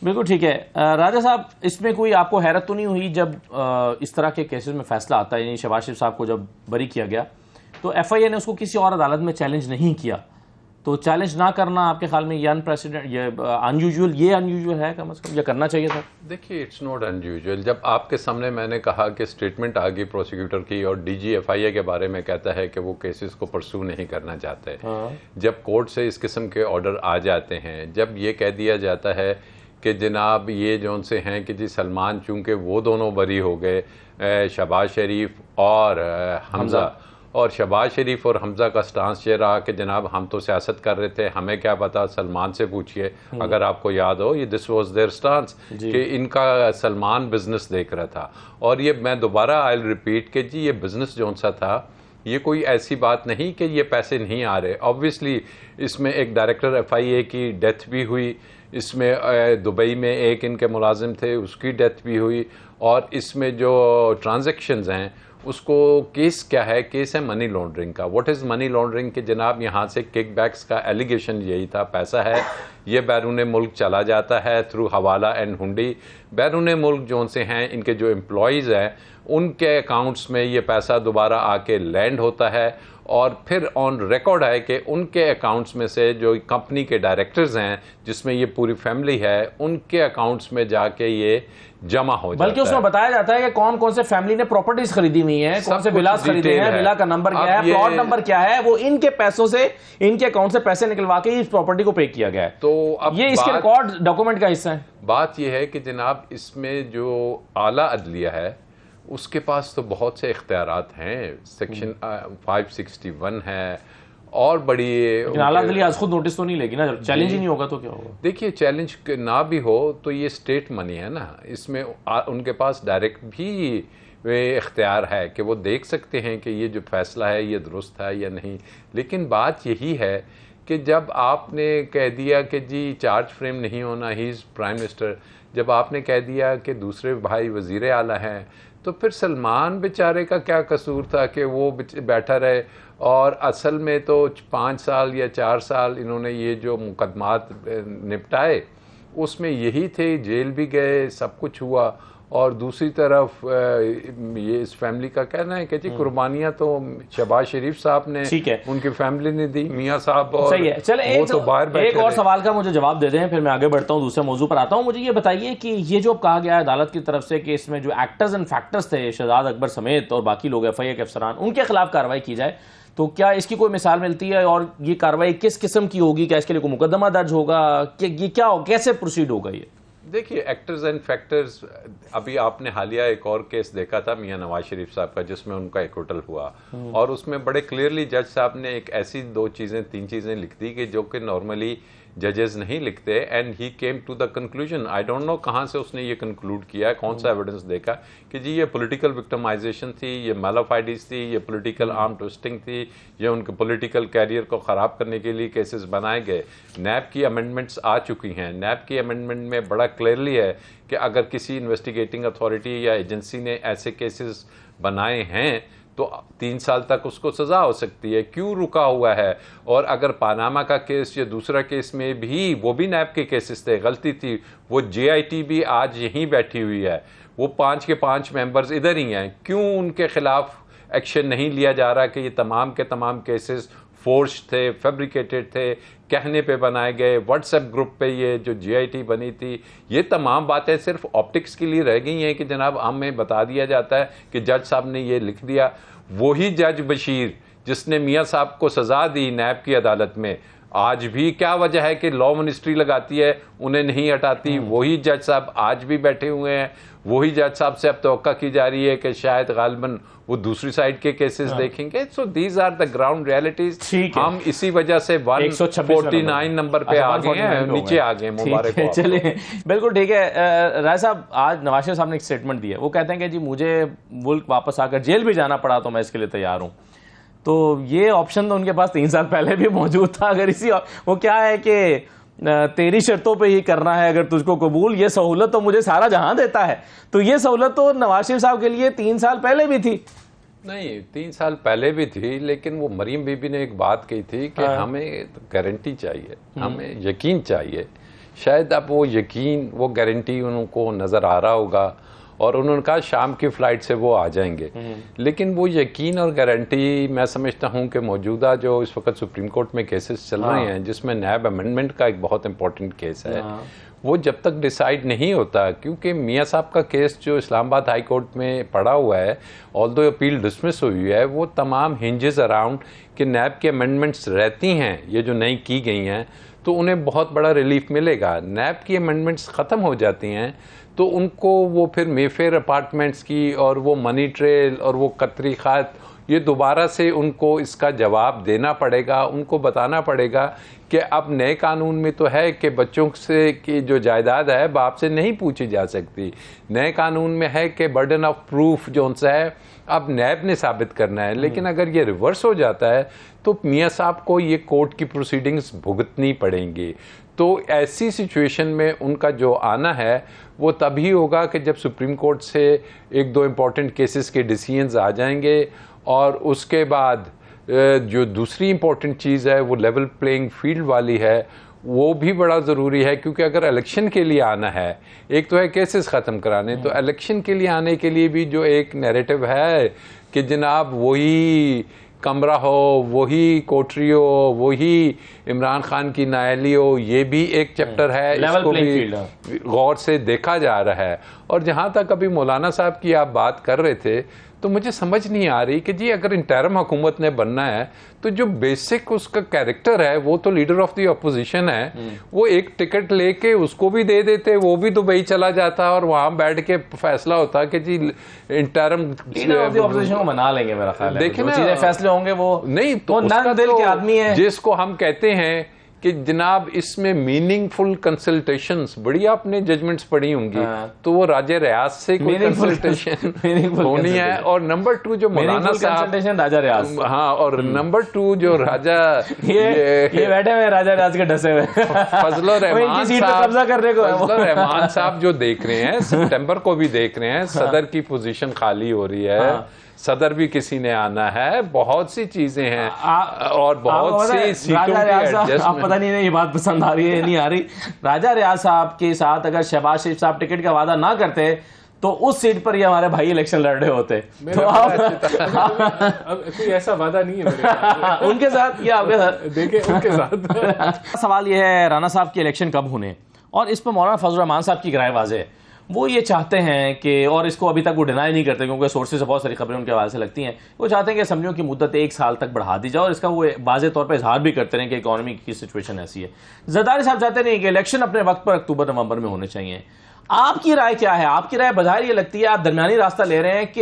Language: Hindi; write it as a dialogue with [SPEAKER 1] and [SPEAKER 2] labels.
[SPEAKER 1] बिल्कुल ठीक है। राजा साहब, इसमें कोई आपको हैरत तो नहीं हुई जब इस तरह के केसेस में फैसला आता है, यानी शहबाज शरीफ साहब को जब बरी किया गया तो एफआईए ने उसको किसी और अदालत में चैलेंज नहीं किया, तो चैलेंज ना करना आपके ख्याल में ये अनप्रेसिडेंट, ये अनयूजुअल है कम से कम, या करना चाहिए था?
[SPEAKER 2] देखिए, इट्स नॉट अनयूजुअल। जब आपके सामने मैंने कहा कि स्टेटमेंट आ गई प्रोसिक्यूटर की और डीजी एफआईए के बारे में कहता है कि वो केसेस को परसू नहीं करना चाहते, जब कोर्ट से इस किस्म के ऑर्डर आ जाते हैं, जब ये कह दिया जाता है कि जनाब ये जो उनसे हैं कि जी सलमान चूँकि वो दोनों बरी हो गए, शहबाज शरीफ और हमज़ा, और शहबाज शरीफ और हमज़ा का स्टांस ये रहा कि जनाब हम तो सियासत कर रहे थे, हमें क्या पता, सलमान से पूछिए। अगर आपको याद हो, ये दिस वाज देयर स्टांस कि इनका सलमान बिजनेस देख रहा था। और ये मैं दोबारा आई रिपीट कि जी ये बिजनेस जो सा था, ये कोई ऐसी बात नहीं कि ये पैसे नहीं आ रहे। ऑब्वियसली इसमें एक डायरेक्टर एफआईए की डेथ भी हुई, इसमें दुबई में एक इनके मुलाजिम थे उसकी डेथ भी हुई, और इसमें जो ट्रांजैक्शंस हैं उसको केस क्या है, केस है मनी लॉन्ड्रिंग का। What is money laundering? कि जनाब यहाँ से किकबैक्स का एलिगेशन यही था, पैसा है ये बैरून मुल्क चला जाता है थ्रू हवाला एंड हुंडी। बैरून मुल्क जो से हैं इनके जो एम्प्लॉयज़ हैं उनके अकाउंट्स में ये पैसा दोबारा आके लैंड होता है, और फिर ऑन रिकॉर्ड है कि उनके अकाउंट्स में से जो कंपनी के डायरेक्टर्स हैं जिसमें ये पूरी फैमिली है, उनके अकाउंट्स में जाके ये जमा हो जाता है।
[SPEAKER 1] बल्कि उसमें बताया जाता है कि कौन कौन से फैमिली ने प्रॉपर्टीज खरीदी हुई हैं, कौन से विलास खरीदे हैं, विला का नंबर क्या है, प्लॉट नंबर क्या है, वो इनके पैसों से, इनके अकाउंट से पैसे निकलवा के इस प्रॉपर्टी को पे किया गया है।
[SPEAKER 2] तो अब
[SPEAKER 1] ये इसके रिकॉर्ड डॉक्यूमेंट का हिस्सा है।
[SPEAKER 2] बात यह है कि जनाब इसमें जो आला अदलिया है उसके पास तो बहुत से इख्तियारात हैं, सेक्शन 561 है और बड़ी
[SPEAKER 1] आला अदलिया आज खुद नोटिस तो नहीं लेगी ना, चैलेंज ही नहीं होगा तो क्या होगा?
[SPEAKER 2] देखिए, चैलेंज ना भी हो तो ये स्टेट मनी है ना, इसमें उनके पास डायरेक्ट भी वे इख्तियार है कि वो देख सकते हैं कि ये जो फैसला है ये दुरुस्त है या नहीं। लेकिन बात यही है कि जब आपने कह दिया कि जी चार्ज फ्रेम नहीं होना, ही इज़ प्राइम मिनिस्टर, जब आपने कह दिया कि दूसरे भाई वज़ीर आला हैं, तो फिर सलमान बेचारे का क्या कसूर था कि वो बैठा रहे? और असल में तो 5 साल या 4 साल इन्होंने ये जो मुकदमात निपटाए उसमें यही थे, जेल भी गए, सब कुछ हुआ। और दूसरी तरफ ये इस फैमिली का कहना है कि जी कुर्बानियां तो शहबाज शरीफ साहब ने, उनकी फैमिली ने दी, मियाँ साहब, और
[SPEAKER 1] सही है। चले एक और सवाल का मुझे जवाब दे दें, फिर मैं आगे बढ़ता हूँ, दूसरे मौजू पर आता हूँ। मुझे ये बताइए कि ये जो कहा गया है अदालत की तरफ से कि इसमें जो एक्टर्स एंड फैक्टर्स थे, शहजाद अकबर समेत और बाकी लोग एफआईए के अफसरान, उनके खिलाफ कार्रवाई की जाए, तो क्या इसकी कोई मिसाल मिलती है? और ये कार्रवाई किस किस्म की होगी? क्या इसके लिए कोई मुकदमा दर्ज होगा? ये क्या हो, कैसे प्रोसीड होगा ये?
[SPEAKER 2] देखिए, एक्टर्स एंड फैक्टर्स, अभी आपने हालिया एक और केस देखा था मियां नवाज शरीफ साहब का जिसमें उनका एक्विटल हुआ, और उसमें बड़े क्लियरली जज साहब ने एक ऐसी 3 चीज़ें लिख दी कि जो कि नॉर्मली जजेस नहीं लिखते, and he came to the conclusion, I don't know कहाँ से उसने ये कंक्लूड किया, कौन सा एविडेंस देखा कि जी ये पॉलिटिकल विक्टिमाइजेशन थी, ये मैलाफाइडीज थी, ये पॉलिटिकल आर्म ट्विस्टिंग थी, ये उनके पॉलिटिकल कैरियर को ख़राब करने के लिए केसेस बनाए गए। नैब की अमेंडमेंट्स आ चुकी हैं, नैब की अमेंडमेंट में बड़ा क्लियरली है कि अगर किसी इन्वेस्टिगेटिंग अथॉरिटी या एजेंसी ने ऐसे केसेस बनाए हैं तो 3 साल तक उसको सज़ा हो सकती है। क्यों रुका हुआ है? और अगर पानामा का केस या दूसरा केस में भी वो भी नैब के केसेस थे, गलती थी, वो जेआईटी भी आज यहीं बैठी हुई है, वो 5 के 5 मेंबर्स इधर ही हैं, क्यों उनके खिलाफ एक्शन नहीं लिया जा रहा कि ये तमाम के तमाम केसेस फोर्स थे, फैब्रिकेटेड थे, कहने पे बनाए गए, व्हाट्सएप ग्रुप पे ये जो जीआईटी बनी थी, ये तमाम बातें सिर्फ ऑप्टिक्स के लिए रह गई हैं कि जनाब हमें बता दिया जाता है कि जज साहब ने ये लिख दिया। वही जज बशीर जिसने मियाँ साहब को सज़ा दी नैब की अदालत में, आज भी क्या वजह है कि लॉ मिनिस्ट्री लगाती है उन्हें नहीं हटाती? वही जज साहब आज भी बैठे हुए हैं, वही जज साहब से अब तवक्का की जा रही है कि शायद गालिबन वो दूसरी साइड के केसेस देखेंगे। So these are the ground realities. हम इसी वजह से 149 नंबर पे आ गए हैं, नीचे आ गए। मुबारक हो।
[SPEAKER 1] चलिए, बिल्कुल ठीक है। राय साहब, आज नवाज शरीफ साहब ने एक स्टेटमेंट दी है, वो कहते हैं कि जी मुझे मुल्क वापस आकर जेल भी जाना पड़ा तो मैं इसके लिए तैयार हूँ। तो ये ऑप्शन तो उनके पास 3 साल पहले भी मौजूद था। अगर इसी वो क्या है कि तेरी शर्तों पे ही करना है अगर तुझको कबूल, ये सहूलत तो मुझे सारा जहां देता है, तो ये सहूलत तो नवाज शरीफ साहब के लिए 3 साल पहले भी थी।
[SPEAKER 2] नहीं, 3 साल पहले भी थी, लेकिन वो मरीम बीबी ने एक बात कही थी कि हमें गारंटी चाहिए, हमें यकीन चाहिए। शायद अब वो यकीन, वो गारंटी उनको नज़र आ रहा होगा और उन्होंने कहा शाम की फ़्लाइट से वो आ जाएंगे। लेकिन वो यकीन और गारंटी मैं समझता हूँ कि मौजूदा जो इस वक्त सुप्रीम कोर्ट में केसेस चल रहे हैं, जिसमें नैब अमेंडमेंट का एक बहुत इंपॉर्टेंट केस है, वो जब तक डिसाइड नहीं होता, क्योंकि मियाँ साहब का केस जो इस्लामाबाद हाई कोर्ट में पड़ा हुआ है, ऑल्दो अपील डिसमिस हुई है, वो तमाम हिंजेस अराउंड कि नैब के अमेंडमेंट्स रहती हैं, ये जो नई की गई हैं, तो उन्हें बहुत बड़ा रिलीफ मिलेगा। नैब की अमेंडमेंट्स ख़त्म हो जाती हैं तो उनको वो फिर मेफेयर अपार्टमेंट्स की और वो मनी ट्रेल और वो कतरी खात, ये दोबारा से उनको इसका जवाब देना पड़ेगा, उनको बताना पड़ेगा कि अब नए कानून में तो है कि बच्चों से की जो जायदाद है बाप से नहीं पूछी जा सकती, नए कानून में है कि बर्डन ऑफ प्रूफ जो उनसे है अब नैब ने साबित करना है। लेकिन अगर ये रिवर्स हो जाता है तो मियाँ साहब को ये कोर्ट की प्रोसीडिंग्स भुगतनी पड़ेंगी। तो ऐसी सिचुएशन में उनका जो आना है वो तभी होगा कि जब सुप्रीम कोर्ट से एक दो इम्पॉर्टेंट केसेस के डिसीजंस आ जाएंगे और उसके बाद जो दूसरी इम्पॉर्टेंट चीज़ है वो लेवल प्लेइंग फील्ड वाली है, वो भी बड़ा ज़रूरी है। क्योंकि अगर इलेक्शन के लिए आना है, एक तो है केसेस ख़त्म कराने, तो इलेक्शन के लिए आने के लिए भी जो एक नैरेटिव है कि जनाब वही कमरा हो, वही कोठरी हो, वही इमरान खान की नायली हो, ये भी एक चैप्टर है, इसको भी गौर से देखा जा रहा है। और जहाँ तक अभी मौलाना साहब की आप बात कर रहे थे, तो मुझे समझ नहीं आ रही कि जी अगर इंटरम हुकूमत ने बनना है तो जो बेसिक उसका कैरेक्टर है वो तो लीडर ऑफ द अपोजिशन है, वो एक टिकट लेके उसको भी दे देते, वो भी दुबई चला जाता और वहां बैठ के फैसला होता कि जी interim
[SPEAKER 1] leader of the opposition को मना लेंगे मेरा ख्याल है।
[SPEAKER 2] देखिए ना,
[SPEAKER 1] चीजें फैसले होंगे वो
[SPEAKER 2] नहीं तो
[SPEAKER 1] वो नन दिल के आदमी है,
[SPEAKER 2] जिसको हम कहते हैं कि जनाब इसमें मीनिंगफुल कंसल्टेशंस, बड़ी आपने जजमेंट्स पढ़ी होंगी, तो वो राजा रियाज से कोई कंसल्टेशन होनी है। और नंबर 2 जो मौलाना साहब
[SPEAKER 1] राजा रियाज,
[SPEAKER 2] हाँ, और नंबर 2 जो राजा
[SPEAKER 1] ये बैठे हुए राजा रियाज के डसे हुए
[SPEAKER 2] फजलुर रहमान साहब जो देख रहे हैं, सितंबर को भी देख रहे हैं, सदर की पोजीशन खाली हो रही है, सदर भी किसी ने आना है, बहुत सी चीजें हैं और बहुत सी सीटों की एडजस्टमेंट।
[SPEAKER 1] आप पता नहीं ये बात पसंद आ रही है नहीं आ रही, राजा रियाज साहब के साथ अगर शहबाज शरीफ साहब टिकट का वादा ना करते तो उस सीट पर ही हमारे भाई इलेक्शन लड़ रहे होते। तो
[SPEAKER 3] अब कोई ऐसा वादा नहीं है मेरे
[SPEAKER 1] उनके साथ या आपके साथ,
[SPEAKER 3] देखे उनके साथ।
[SPEAKER 1] सवाल यह है राना साहब के इलेक्शन कब होने, और इस पर मौलाना फजलुर रहमान साहब की राय वाज़ेह है। वो ये चाहते हैं कि, और इसको अभी तक वो डिनाई नहीं करते क्योंकि सोर्सेज से बहुत सारी खबरें उनके हवाले से लगती हैं, वो चाहते हैं कि असम्बलियों की मुद्दत 1 साल तक बढ़ा दी जाए, और इसका वो वाज़ेह तौर पर इजहार भी करते हैं कि इकॉनमी की सिचुएशन ऐसी है। जरदारी साहब चाहते नहीं कि इलेक्शन अपने वक्त पर अक्टूबर नवंबर में होने चाहिए। आपकी राय क्या है? आपकी राय बज़ाहिर ये लगती है आप दरमियानी रास्ता ले रहे हैं कि